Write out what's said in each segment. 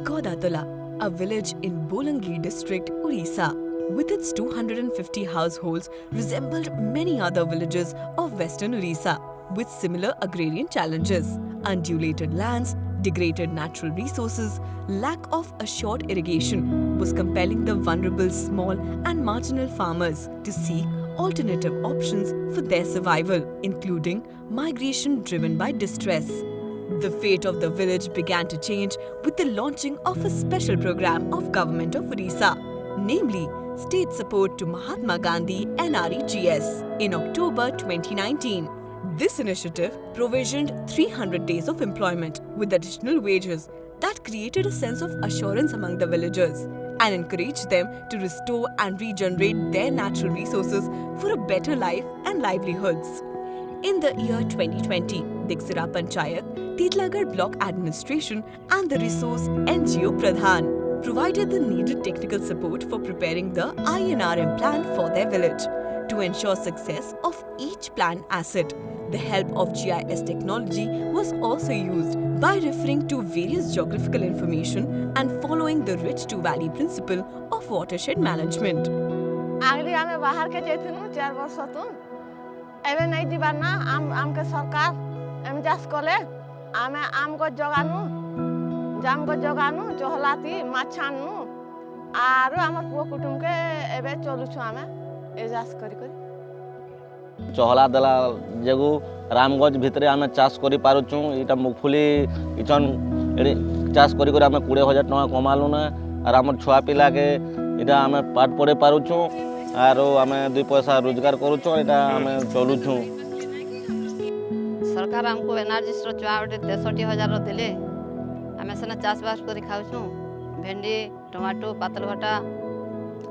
Godatala, a village in Bolangir district, Odisha, with its 250 households, resembled many other villages of western Odisha with similar agrarian challenges: undulated lands, degraded natural resources, lack of assured irrigation was compelling the vulnerable small and marginal farmers to seek alternative options for their survival, including migration driven by distress. The fate of the village began to change with the launching of a special program of Government of Odisha, namely State Support to Mahatma Gandhi NREGS in October 2019. This initiative provisioned 300 days of employment with additional wages that created a sense of assurance among the villagers and encouraged them to restore and regenerate their natural resources for a better life and livelihoods. In the year 2020, Diksira Panchayat, Titlagarh Block Administration and the Resource NGO Pradhan provided the needed technical support for preparing the INRM plan for their village. To ensure success of each planned asset, the help of GIS technology was also used by referring to various geographical information and following the rich to valley principle of watershed management. आगली आमे बाहर के जेथिनु 4 वर्ष तो एबे नहीं दिबार ना आम के सरकार एम जास कोले आमे आम को जगानु जाम को जगानु जोहलाती माछानु आरो हमर पुओ कुटुम के एबे चलु छु आमे ए जास करी चहला देला जगु रामगंज भितरे आमे चाष करि पारुछु इटा मुगफुली इचन चाष करि आमे 20,000 टका कमालु ना आर हमर छुआ पिला के इटा आमे पाठ पढ़े पारुछु आरो आमे 2 पैसा रोजगार करूछु इटा आमे चलुछु। सरकार हमको एनआरजी रो छुआ 63,000 देले आमे सना चाष बास करि खाउछु भेंडी टमाटो पातलघटा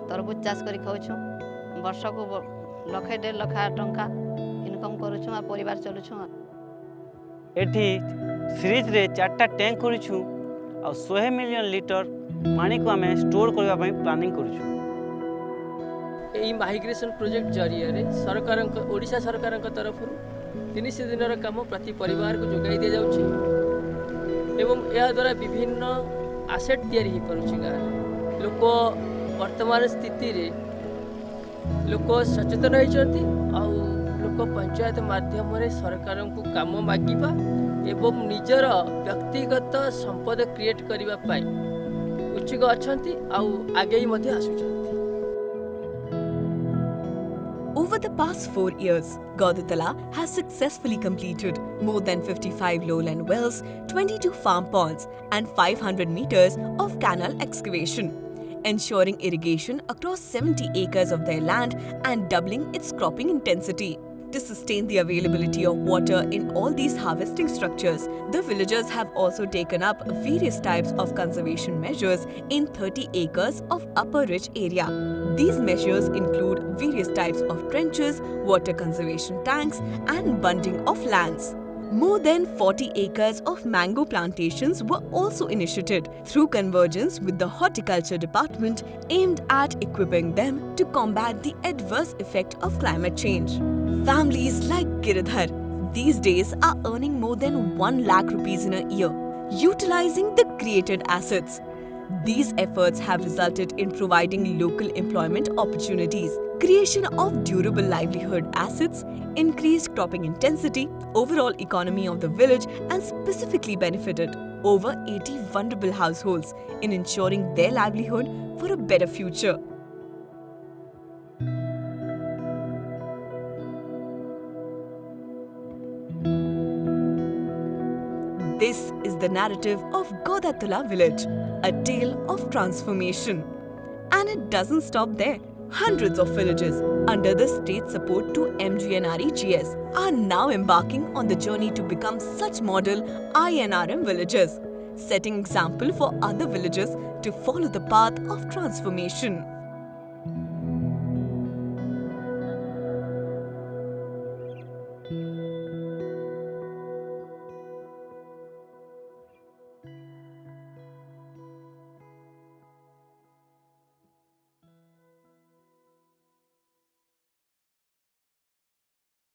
तरबूज चाष करि खाउछु वर्ष को 1.5 टंका इनकम करूछु आ परिवार चलुछु। एठी सीरीज रे 4टा टैंक करूछु आ 100 मिलियन लीटर पानी को आमे स्टोर करबा पई प्लानिंग करूछु। एई माइग्रेशन प्रोजेक्ट जरिया रे सरकार ओडिशा सरकार तरफ 300 दिनर काम प्रति परिवार को जोगाई दे जाउछि एवं या द्वारा विभिन्न आसेट तैयारी ही परुछि गाँ लोक वर्तमान स्थिति रे लोक सचेतन होइछन्ति आ लोक पंचायत माध्यम रे सरकार को काम मागिबा एवं निजर व्यक्तिगत संपद क्रिएट करिबा पाई उचिक अछन्ति आ आगे मध्ये आसुछन्ति। Over the past 4 years, Godatala has successfully completed more than 55 lowland wells, 22 farm ponds and 500 meters of canal excavation, ensuring irrigation across 70 acres of their land and doubling its cropping intensity. To sustain the availability of water in all these harvesting structures, the villagers have also taken up various types of conservation measures in 30 acres of upper ridge area. These measures include various types of trenches, water conservation tanks and bunding of lands. More than 40 acres of mango plantations were also initiated through convergence with the horticulture department aimed at equipping them to combat the adverse effect of climate change. Families like Giridhar these days are earning more than 1 lakh rupees in a year, utilizing the created assets. These efforts have resulted in providing local employment opportunities, creation of durable livelihood assets, increased cropping intensity, overall economy of the village, and specifically benefited over 80 vulnerable households in ensuring their livelihood for a better future. This is the narrative of Godatala village, a tale of transformation. And it doesn't stop there. Hundreds of villages under the state support to MGNREGS are now embarking on the journey to become such model INRM villages, setting example for other villages to follow the path of transformation.